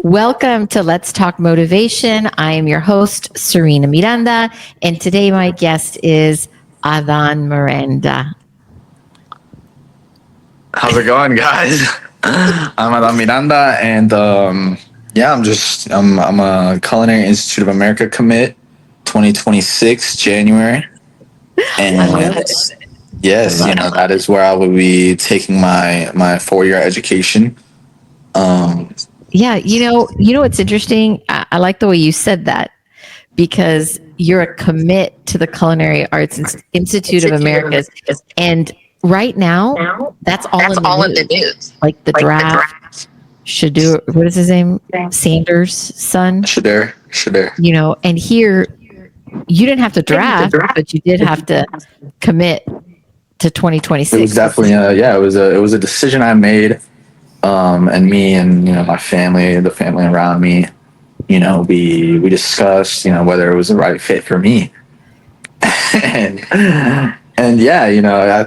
Welcome to Let's Talk Motivation. I am your host, Serena Miranda, and today my guest is Adan Miranda. How's it going, guys? I'm Adan Miranda, and I'm a Culinary Institute of America commit, 2026 January, and I love it. yes, that is where I will be taking my 4-year education. Yeah, you know what's interesting? I like the way you said that because you're a commit to the Culinary Arts Institute of Americas, and right now that's all in the news. Like the draft should do. What is his name? Sanders' son. Shadir. And here you didn't have to draft, but you did have to commit to 2026. It was definitely it was a decision I made, and me and my family, the family around me, we discussed whether it was the right fit for me, and I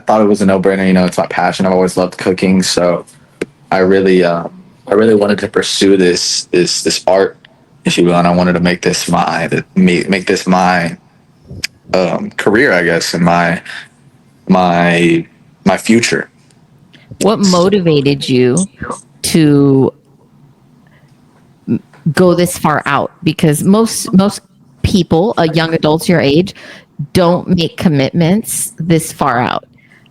thought it was a no-brainer. It's my passion. I've always loved cooking, so I really wanted to pursue this art, if you will, and I wanted to make this my career, I guess, and my future. What motivated you to go this far out? Because most people, young adults your age, don't make commitments this far out.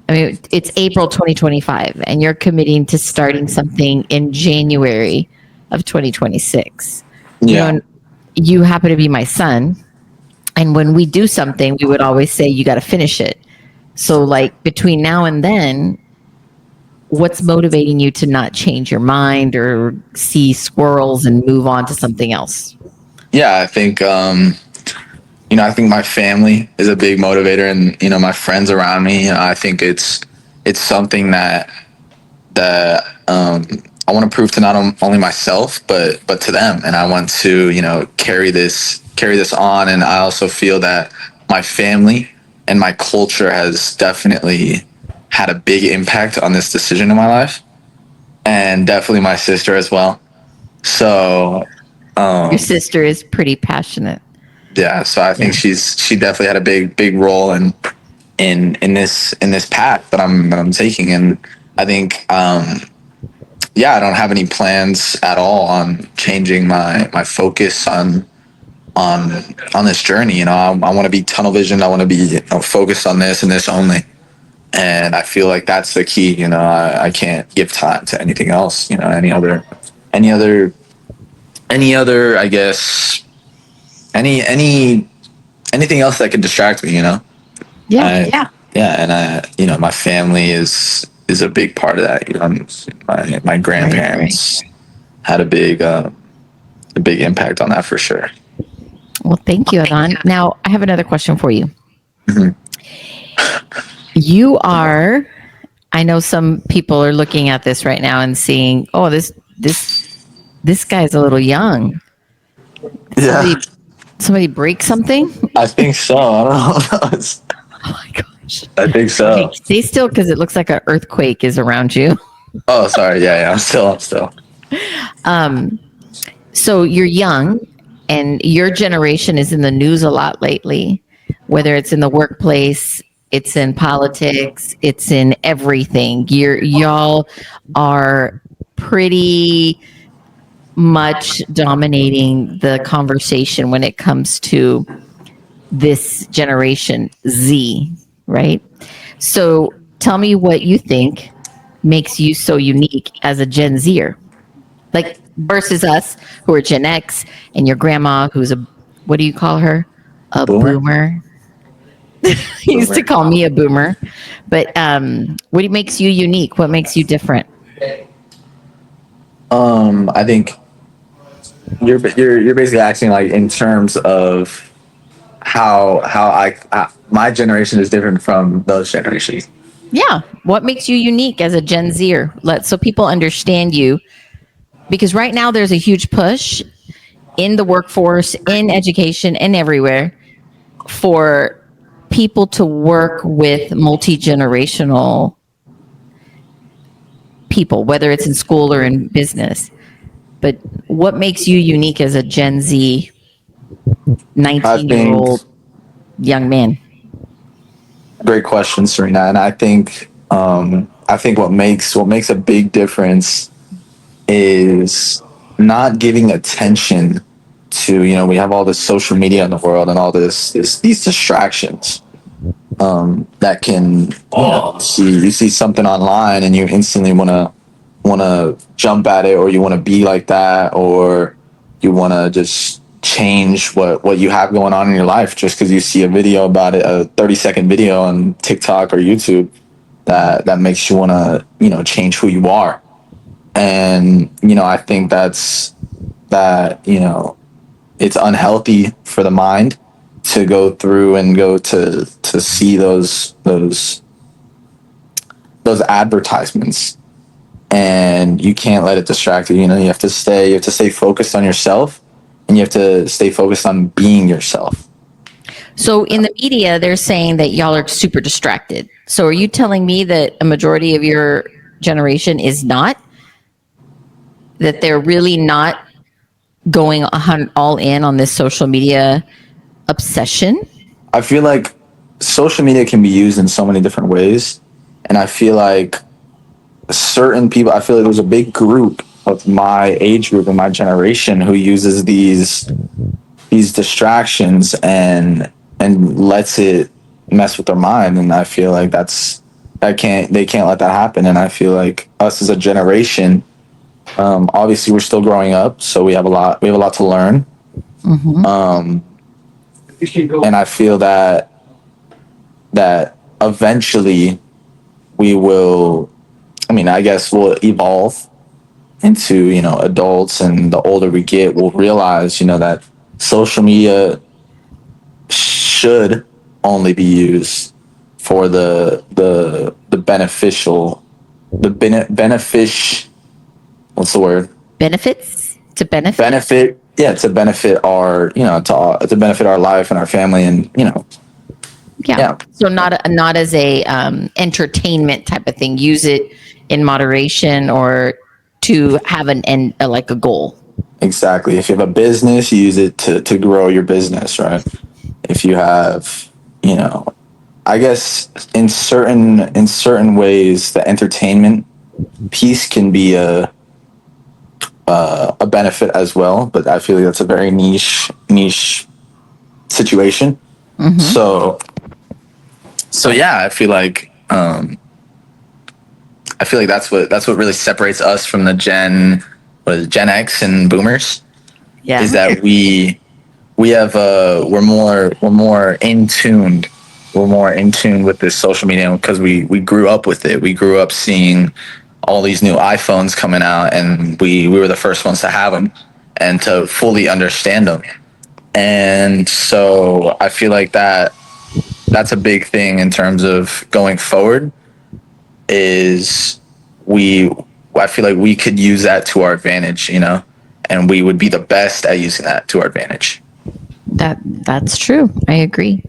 I mean, it's April 2025, and you're committing to starting something in January of 2026. Yeah. You happen to be my son, and when we do something, we would always say, you got to finish it. So, like, between now and then, what's motivating you to not change your mind or see squirrels and move on to something else? Yeah, I think I think my family is a big motivator, and my friends around me. I think it's something that I want to prove to not only myself but to them, and I want to carry this on. And I also feel that my family and my culture has definitely had a big impact on this decision in my life, and definitely my sister as well. So your sister is pretty passionate. Yeah, so I think she definitely had a big role in this path that I'm taking, and I think I don't have any plans at all on changing my focus on this journey. I want to be tunnel vision. I want to be focused on this and this only, and I feel like that's the key. I can't give time to anything else. Any other I guess. Anything else that could distract me, Yeah. And my family is a big part of that. My grandparents had a big impact on that for sure. Well, thank you, Adan. Now, I have another question for you. Mm-hmm. You are, I know some people are looking at this right now and seeing, oh, this guy's a little young. Yeah. Somebody break something? I think so. I don't know. Oh my gosh. I think so. Okay, stay still, because it looks like an earthquake is around you. Oh, sorry. Yeah. I'm still. So you're young, and your generation is in the news a lot lately, whether it's in the workplace, it's in politics, it's in everything. Y'all are pretty much dominating the conversation when it comes to this generation Z, right? So tell me what you think makes you so unique as a Gen Zer, like versus us who are Gen X, and your grandma who's what do you call her? A boomer. He used to call me a boomer. But what makes you unique? What makes you different? I think you're basically asking, like, in terms of how my generation is different from those generations. Yeah. What makes you unique as a Gen Zer? So people understand you. Because right now there's a huge push in the workforce, in education, and everywhere for people to work with multi-generational people, whether it's in school or in business. But what makes you unique as a Gen Z I think 19-year-old young man? great question, Serena. And I think what makes a big difference is not giving attention to, we have all this social media in the world and all these distractions that can, you see something online and you instantly want to jump at it, or you want to be like that, or you want to just change what you have going on in your life just because you see a video about it, a 30-second video on TikTok or YouTube that makes you want to, change who you are. And, I think that, it's unhealthy for the mind to go through and go to see those advertisements, and you can't let it distract you. You have to stay focused on yourself, and you have to stay focused on being yourself. So in the media, they're saying that y'all are super distracted. So are you telling me that a majority of your generation is not? That they're really not going all in on this social media obsession? I feel like social media can be used in so many different ways, and I feel like certain people, I feel like there's a big group of my age group and my generation who uses these distractions and lets it mess with their mind. And I feel like they can't let that happen. And I feel like us as a generation, obviously we're still growing up, so we have a lot to learn. And I feel that eventually we will, I guess we'll evolve into, adults, and the older we get, we'll realize, that social media should only be used for the beneficial, what's the word? Benefits? To benefit? Benefit, yeah, to benefit our, to benefit our life and our family, and, Yeah. So not as a entertainment type of thing. Use it in moderation or to have an end, like a goal. Exactly. If you have a business, use it to grow your business, right? If you have, I guess in certain ways, the entertainment piece can be a benefit as well, but I feel like that's a very niche situation. Mm-hmm. So yeah, I feel like that's what really separates us from the Gen X and Boomers. Yeah. Is that we have we're more in tuned. We're more in tune with this social media because we grew up with it. We grew up seeing all these new iPhones coming out, and we were the first ones to have them and to fully understand them. And so I feel like that's a big thing in terms of going forward. Is I feel like we could use that to our advantage, and we would be the best at using that to our advantage. That's true. I agree.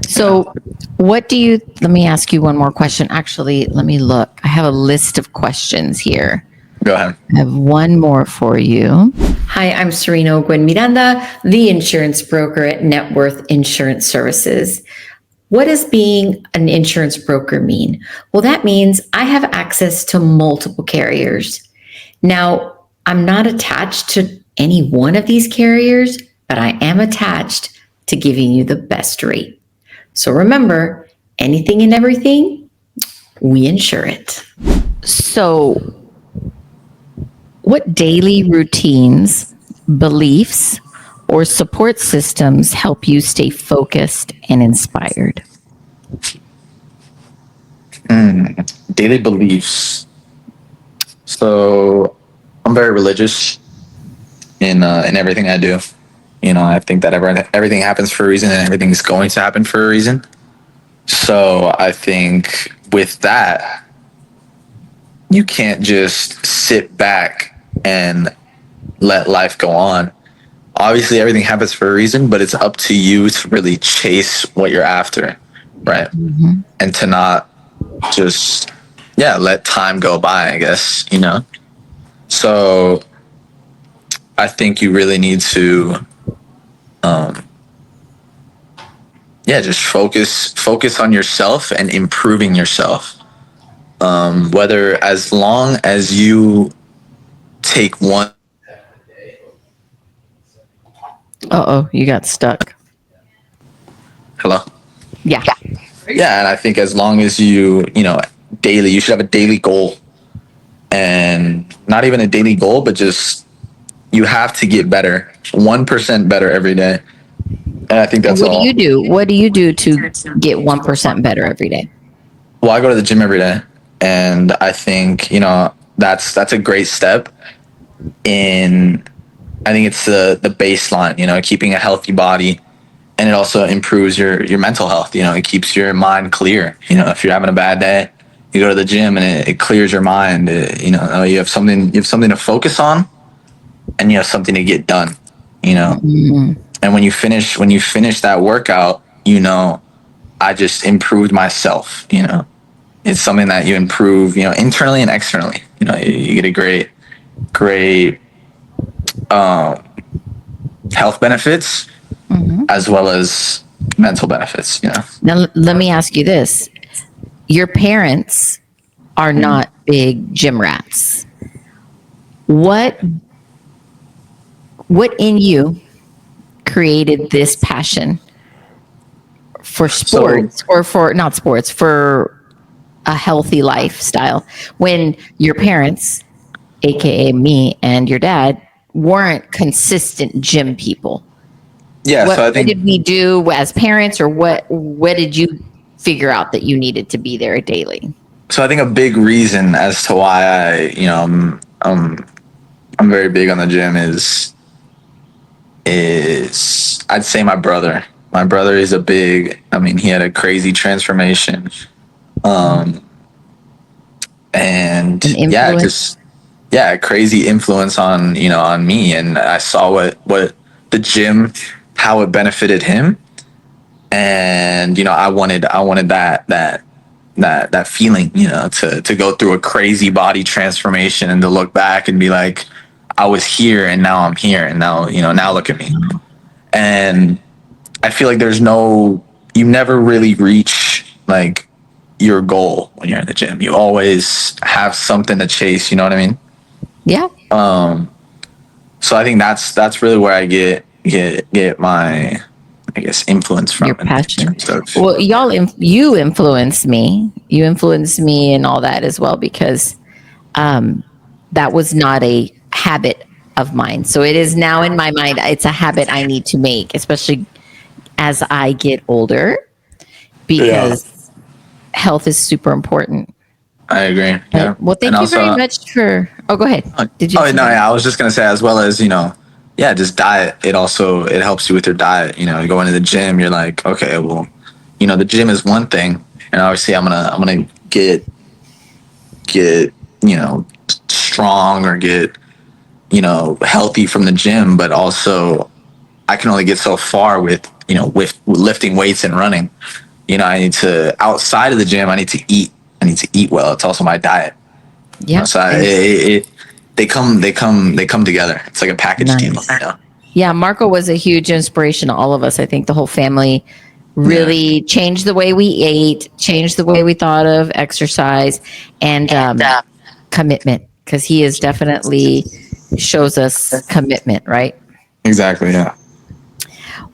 So let me ask you one more question. Actually, let me look. I have a list of questions here. Go ahead. I have one more for you. Hi, I'm Serena Miranda, the insurance broker at Net Worth Insurance Services. What does being an insurance broker mean? Well, that means I have access to multiple carriers. Now, I'm not attached to any one of these carriers, but I am attached to giving you the best rate. So remember, anything and everything, we insure it. So, what daily routines, beliefs, or support systems help you stay focused and inspired? Daily beliefs. So I'm very religious in everything I do. I think that everything happens for a reason, and everything's going to happen for a reason. So I think with that, you can't just sit back and let life go on. Obviously, everything happens for a reason, but it's up to you to really chase what you're after, right? Mm-hmm. And to not just, let time go by, I guess, So I think you really need to, just focus on yourself and improving yourself. Whether as long as you take one. You got stuck. Hello. Yeah. Yeah, and I think as long as daily, you should have a daily goal, and not even a daily goal, but just you have to get better, 1% better every day. And I think And that's what do all. you do? What do you do to get 1% better every day? Well, I go to the gym every day, and I think that's a great step in. I think it's the baseline, keeping a healthy body, and it also improves your mental health. It keeps your mind clear. If you're having a bad day, you go to the gym and it clears your mind. You have something to focus on, and you have something to get done. And when you finish that workout, I just improved myself. It's something that you improve, internally and externally. You get a great health benefits, as well as mental benefits. Now, let me ask you this. Your parents are not big gym rats. What in you created this passion for sports, or for not sports, for a healthy lifestyle, when your parents, aka me and your dad, weren't consistent gym people? Yeah, so I What think did we do as parents, or what did you figure out that you needed to be there daily? so. I think a big reason as to why I'm very big on the gym is I'd say my brother. My brother is a big. I mean, he had a crazy transformation, and An influence? a crazy influence on me, and I saw what the gym, how it benefited him, and I wanted that feeling, to go through a crazy body transformation and to look back and be like, I was here and now I'm here, and now look at me. And I feel like you never really reach like your goal when you're in the gym. You always have something to chase, you know what I mean? Yeah. So I think that's really where I get my, I guess, influence from. Your passion. In terms of, Well, you influenced me. You influenced me and all that as well, because that was not a habit of mine. So it is now in my mind. It's a habit I need to make, especially as I get older, because health is super important. I agree. Yeah. Well, thank you very much for. Oh, go ahead. Did you? Oh no, yeah. I was just gonna say, as well as just diet. It helps you with your diet. You go into the gym, you're like, okay, well, the gym is one thing, and obviously I'm gonna get strong, or get healthy from the gym, but also I can only get so far with lifting weights and running. I need to, outside of the gym, I need to eat. I need to eat well. It's also my diet. Yeah. So they come together. It's like a package deal. Yeah, Marco was a huge inspiration to all of us. I think the whole family really changed the way we ate, changed the way we thought of exercise, and commitment, because he is definitely shows us commitment, right? Exactly. Yeah.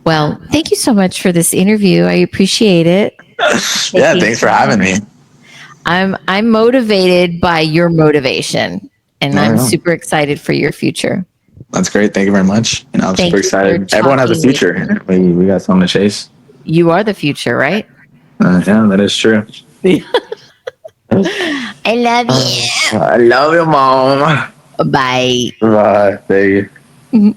Well, thank you so much for this interview. I appreciate it. Yeah, thanks for having me. I'm motivated by your motivation, and I'm super excited for your future. That's great. Thank you very much. And I'm super excited. Everyone has a future. We got something to chase. You are the future, right? Yeah, that is true. I love you. I love you, Mom. Bye. Bye. Thank you.